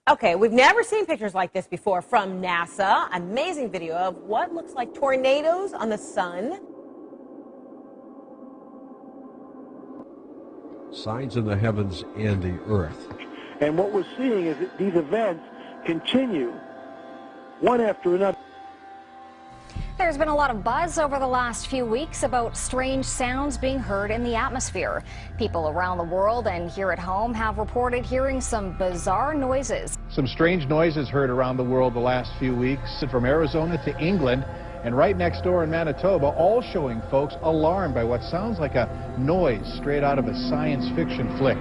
Okay, we've never seen pictures like this before from NASA. Amazing video of what looks like tornadoes on the sun. Signs in the heavens and the earth. And what we're seeing is that these events continue one after another. There's been a lot of buzz over the last few weeks about strange sounds being heard in the atmosphere. People around the world and here at home have reported hearing some bizarre noises. Some strange noises heard around the world the last few weeks, from Arizona to England and right next door in Manitoba, all showing folks alarmed by what sounds like a noise straight out of a science fiction flick.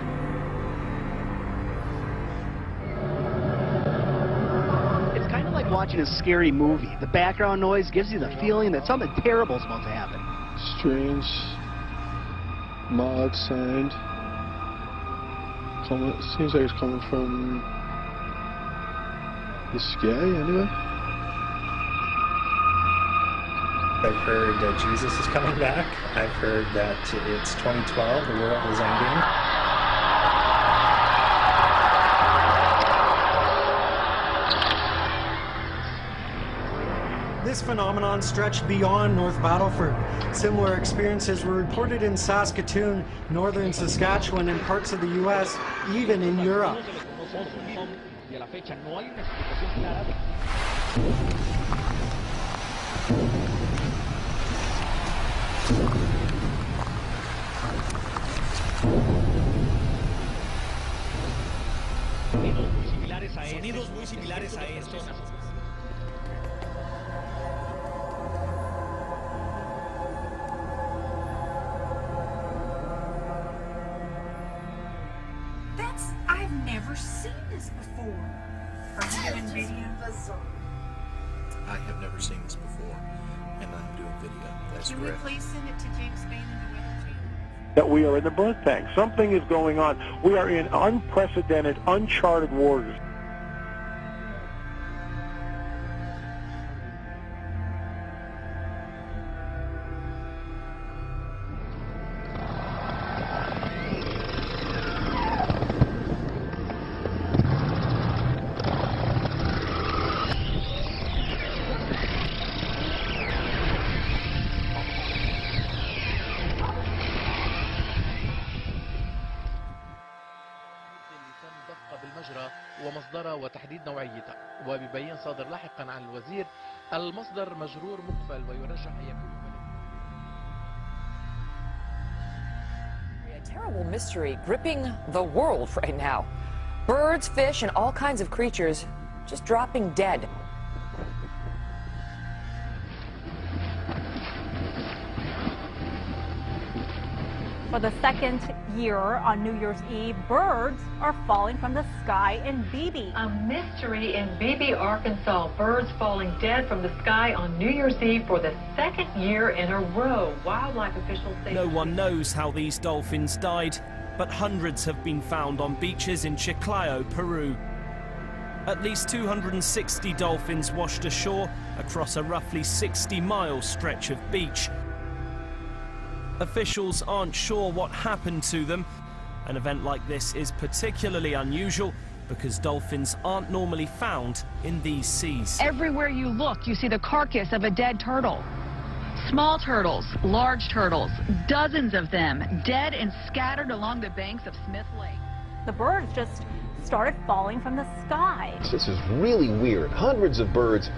Watching a scary movie. The background noise gives you the feeling that something terrible is about to happen. Strange, mild sound. Seems like it's coming from the sky, anyway. I've heard that Jesus is coming back. I've heard that it's 2012, the world is ending. This phenomenon stretched beyond North Battleford. Similar experiences were reported in Saskatoon, northern Saskatchewan, and parts of the U.S., even in Europe. Sonidos muy similares a estos. I've never seen this before. Are you doing video? I have never seen this before, and I'm doing video. That's correct. Can we please send it to James Spain and the Weather Channel? That we are in the birth tank. Something is going on. We are in unprecedented, uncharted waters. بالمجرى ومصدرها وتحديد نوعيتها، وبيبين صادر لاحقا عن الوزير المصدر مجرور مقفل ويرجح أن يكون A terrible mystery gripping the world right now. Birds, fish, and all kinds of creatures just dropping dead. For the second year on New Year's Eve, birds are falling from the sky in Beebe. A mystery in Beebe, Arkansas. Birds falling dead from the sky on New Year's Eve for the second year in a row. Wildlife officials say no one knows how these dolphins died, but hundreds have been found on beaches in Chiclayo, Peru. At least 260 dolphins washed ashore across a roughly 60-mile stretch of beach. Officials aren't sure what happened to them. An event like this is particularly unusual because dolphins aren't normally found in these seas. Everywhere you look, you see the carcass of a dead turtle. Small turtles, large turtles, dozens of them, dead and scattered along the banks of Smith Lake. The birds just started falling from the sky. This is really weird. Hundreds of birds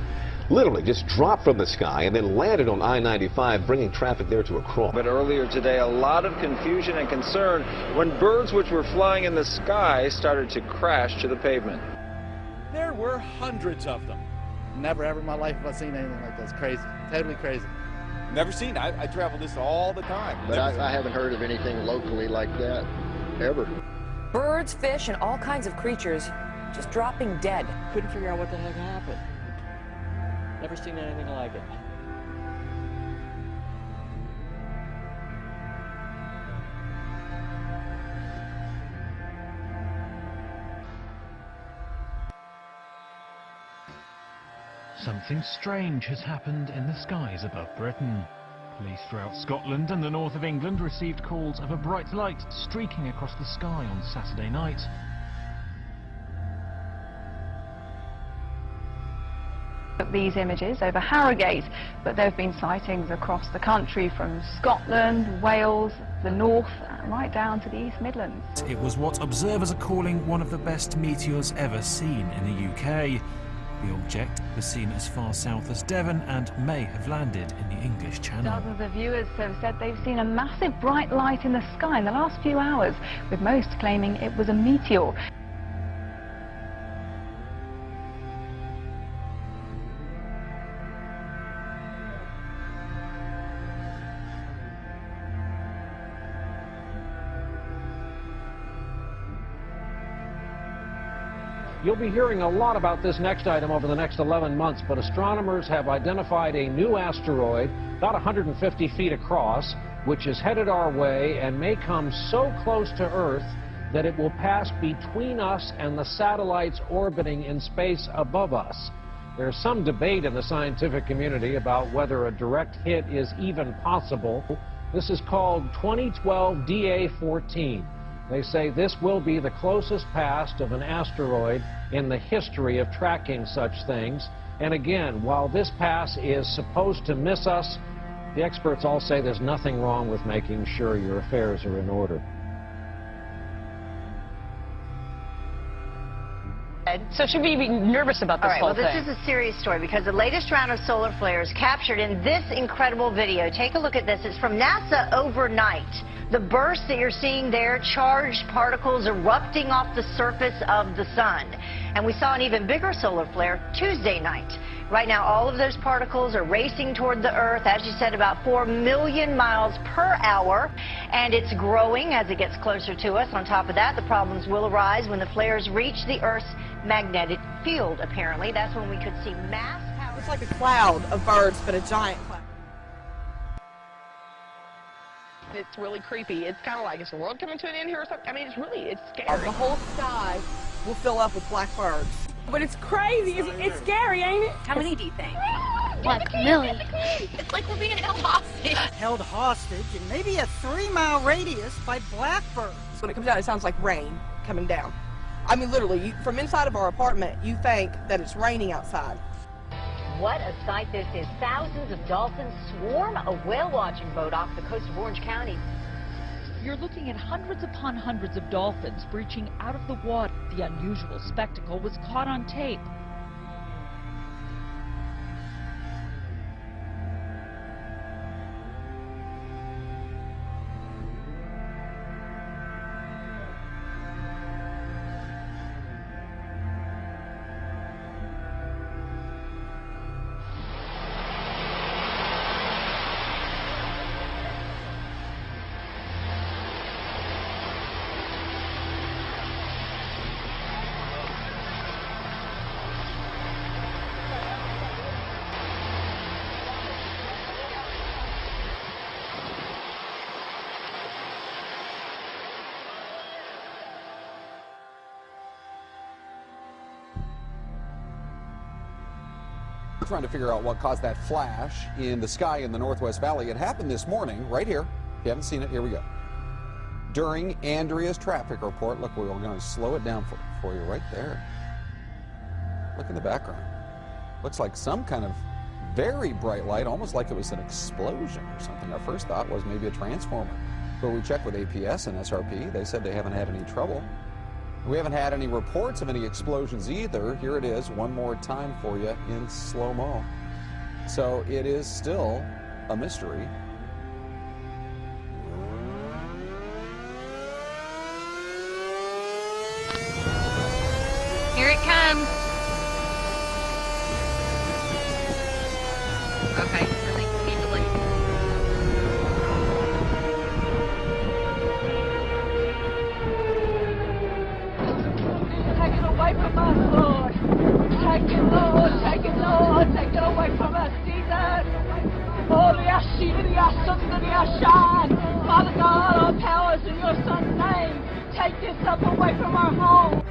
literally just dropped from the sky and then landed on I-95, bringing traffic there to a crawl. But earlier today, a lot of confusion and concern when birds which were flying in the sky started to crash to the pavement. There were hundreds of them. Never ever in my life have I seen anything like this. Crazy. Totally crazy. Never seen. I travel this all the time. But I haven't heard of anything locally like that, ever. Birds, fish, and all kinds of creatures just dropping dead. Couldn't figure out what the heck happened. Never seen anything like it. Something strange has happened in the skies above Britain. Police throughout Scotland and the north of England received calls of a bright light streaking across the sky on Saturday night. These images over Harrogate, but there have been sightings across the country from Scotland, Wales, the north, right down to the East Midlands. It was what observers are calling one of the best meteors ever seen in the UK. The object was seen as far south as Devon and may have landed in the English Channel. Dozens of viewers have said they've seen a massive bright light in the sky in the last few hours, with most claiming it was a meteor. You'll be hearing a lot about this next item over the next 11 months, but astronomers have identified a new asteroid about 150 feet across, which is headed our way and may come so close to Earth that it will pass between us and the satellites orbiting in space above us. There's some debate in the scientific community about whether a direct hit is even possible. This is called 2012 DA14. They say this will be the closest pass of an asteroid in the history of tracking such things. And again, while this pass is supposed to miss us, the experts all say there's nothing wrong with making sure your affairs are in order. So should we be nervous about this whole thing? This is a serious story because the latest round of solar flares captured in this incredible video. Take a look at this. It's from NASA overnight. The burst that you're seeing there, charged particles erupting off the surface of the sun. And we saw an even bigger solar flare Tuesday night. Right now, all of those particles are racing toward the Earth, as you said, about 4 million miles per hour. And it's growing as it gets closer to us. On top of that, the problems will arise when the flares reach the Earth's magnetic field, apparently. That's when we could see mass power. It's like a cloud of birds, but a giant cloud. It's really creepy. It's kind of like, is the world coming to an end here or something? I mean, it's scary. The whole sky will fill up with black birds. But it's crazy. It's scary, ain't it? How many do you think? Like a million. It's like we're being held hostage. Held hostage in maybe a 3-mile radius by blackbirds. When it comes down, it sounds like rain coming down. I mean, literally, from inside of our apartment, you think that it's raining outside. What a sight this is. Thousands of dolphins swarm a whale-watching boat off the coast of Orange County. You're looking at hundreds upon hundreds of dolphins breaching out of the water. The unusual spectacle was caught on tape. Trying to figure out what caused that flash in the sky in the Northwest Valley. It happened this morning, right here. If you haven't seen it, here we go. During Andrea's traffic report, look, we're going to slow it down for you right there. Look in the background. Looks like some kind of very bright light, almost like it was an explosion or something. Our first thought was maybe a transformer. But we checked with APS and SRP. They said they haven't had any trouble. We haven't had any reports of any explosions either. Here it is one more time for you in slow-mo. So it is still a mystery. Here it comes. Okay, I think we need to leave. Take it away from us, Lord. Take it, Lord. Take it, Lord. Take it away from us, Jesus. Holy Father God, our powers in your Son's name. Take this stuff away from our home.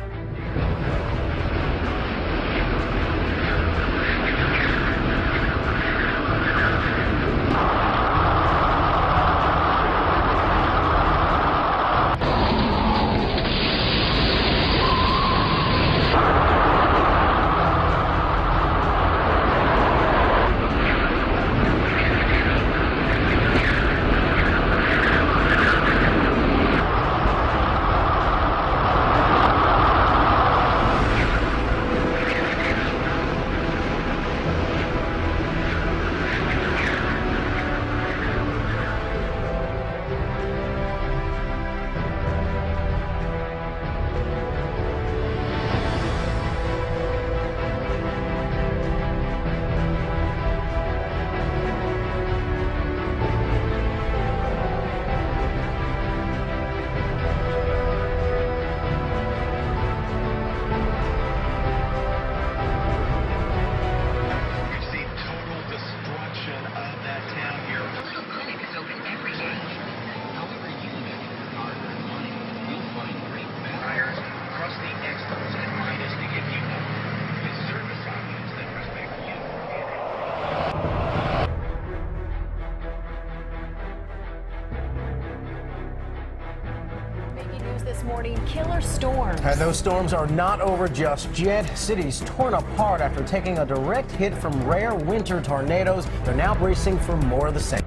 killer storms. And those storms are not over just yet. Cities torn apart after taking a direct hit from rare winter tornadoes. They're now bracing for more of the same.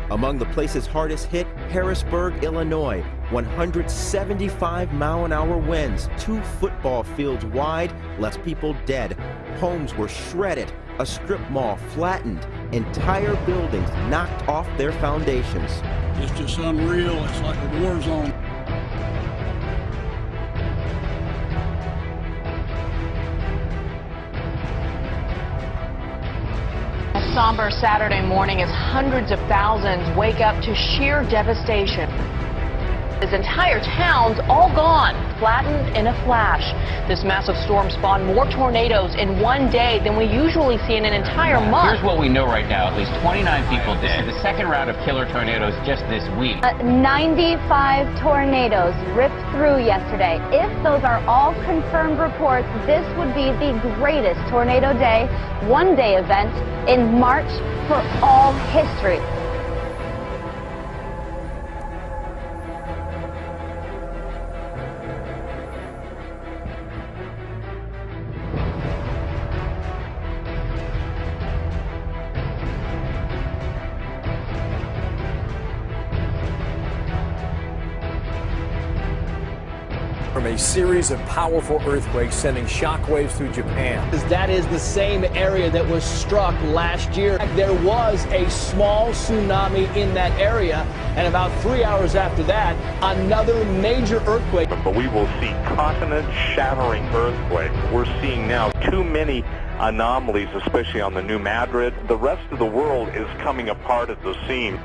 Among the places hardest hit, Harrisburg, Illinois. 175-mile-an-hour winds, 2 football fields wide, left people dead. Homes were shredded, a strip mall flattened, entire buildings knocked off their foundations. It's just unreal. It's like a war zone. A somber Saturday morning as hundreds of thousands wake up to sheer devastation. His entire town's all gone, flattened in a flash. This massive storm spawned more tornadoes in one day than we usually see in an entire month. Here's what we know right now. At least 29 people dead. The second round of killer tornadoes just this week. 95 tornadoes ripped through yesterday. If those are all confirmed reports, this would be the greatest tornado day, one-day event in March for all history. From a series of powerful earthquakes sending shockwaves through Japan. That is the same area that was struck last year. There was a small tsunami in that area, and about 3 hours after that, another major earthquake. But we will see continent-shattering earthquakes. We're seeing now too many anomalies, especially on the New Madrid. The rest of the world is coming apart at the seams.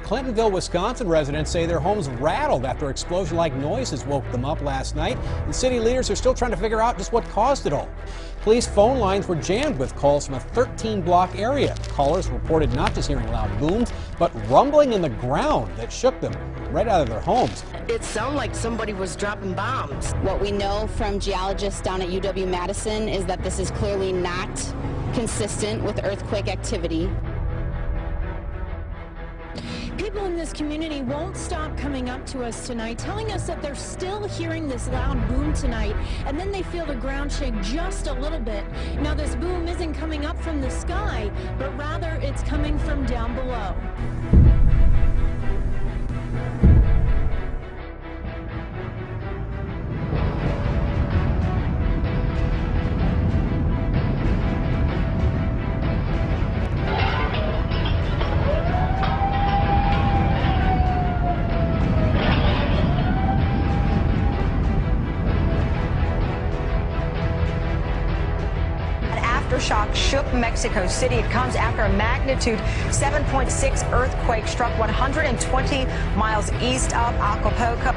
Clintonville, Wisconsin residents say their homes rattled after explosion-like noises woke them up last night, and city leaders are still trying to figure out just what caused it all. Police phone lines were jammed with calls from a 13-block area. Callers reported not just hearing loud booms, but rumbling in the ground that shook them right out of their homes. It sounded like somebody was dropping bombs. What we know from geologists down at UW-Madison is that this is clearly not consistent with earthquake activity. People in this community won't stop coming up to us tonight, telling us that they're still hearing this loud boom tonight, and then they feel the ground shake just a little bit. Now, this boom isn't coming up from the sky, but rather it's coming from down below. Aftershock shook Mexico City. It comes after a magnitude 7.6 earthquake struck 120 miles east of Acapulco.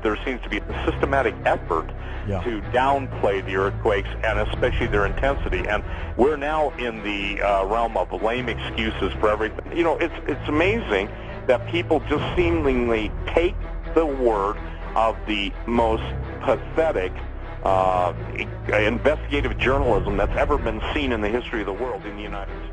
There seems to be a systematic effort to downplay the earthquakes and especially their intensity. And we're now in the realm of lame excuses for everything. You know, it's amazing that people just seemingly take the word of the most pathetic investigative journalism that's ever been seen in the history of the world in the United States.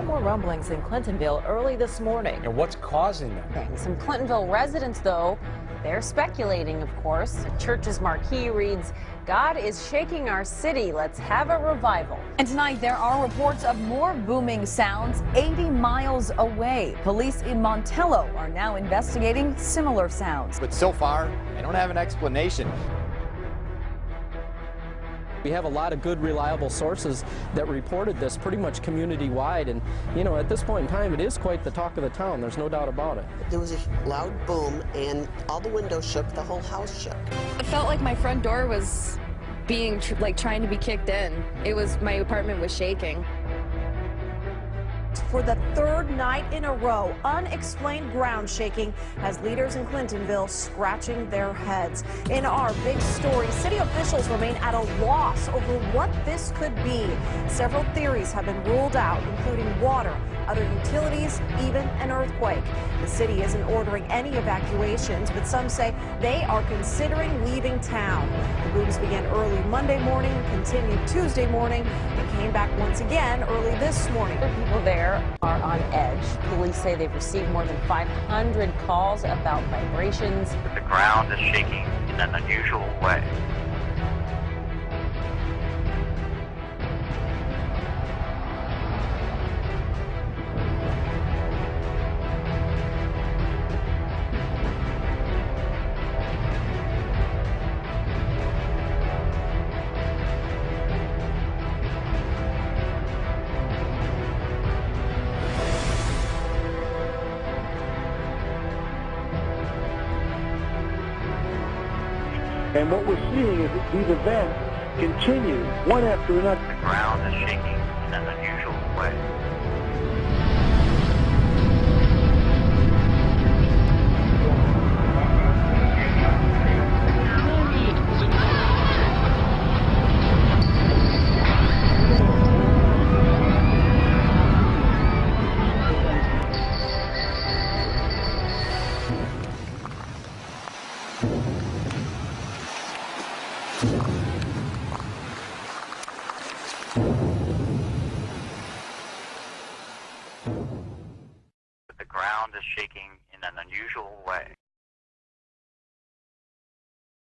More rumblings in Clintonville early this morning. And what's causing them? Some Clintonville residents, though, they're speculating, of course. The church's marquee reads, "God is shaking our city. Let's have a revival." And tonight there are reports of more booming sounds 80 miles away. Police in Montello are now investigating similar sounds. But so far, they don't have an explanation. We have a lot of good, reliable sources that reported this pretty much community-wide, and, you know, at this point in time, it is quite the talk of the town. There's no doubt about it. There was a loud boom, and all the windows shook, the whole house shook. It felt like my front door was being, trying to be kicked in. My apartment was shaking. For the third night in a row, unexplained ground shaking has leaders in Clintonville scratching their heads. In our big story, city officials remain at a loss over what this could be. Several theories have been ruled out, including water, other utilities, even an earthquake. The city isn't ordering any evacuations, but some say they are considering leaving town. The booms began early Monday morning, continued Tuesday morning, and came back once again early this morning. People there are on edge. Police say they've received more than 500 calls about vibrations. The ground is shaking in an unusual way. And what we're seeing is that these events continue one after another. The ground is shaking in an unusual way. The ground is shaking in an unusual way.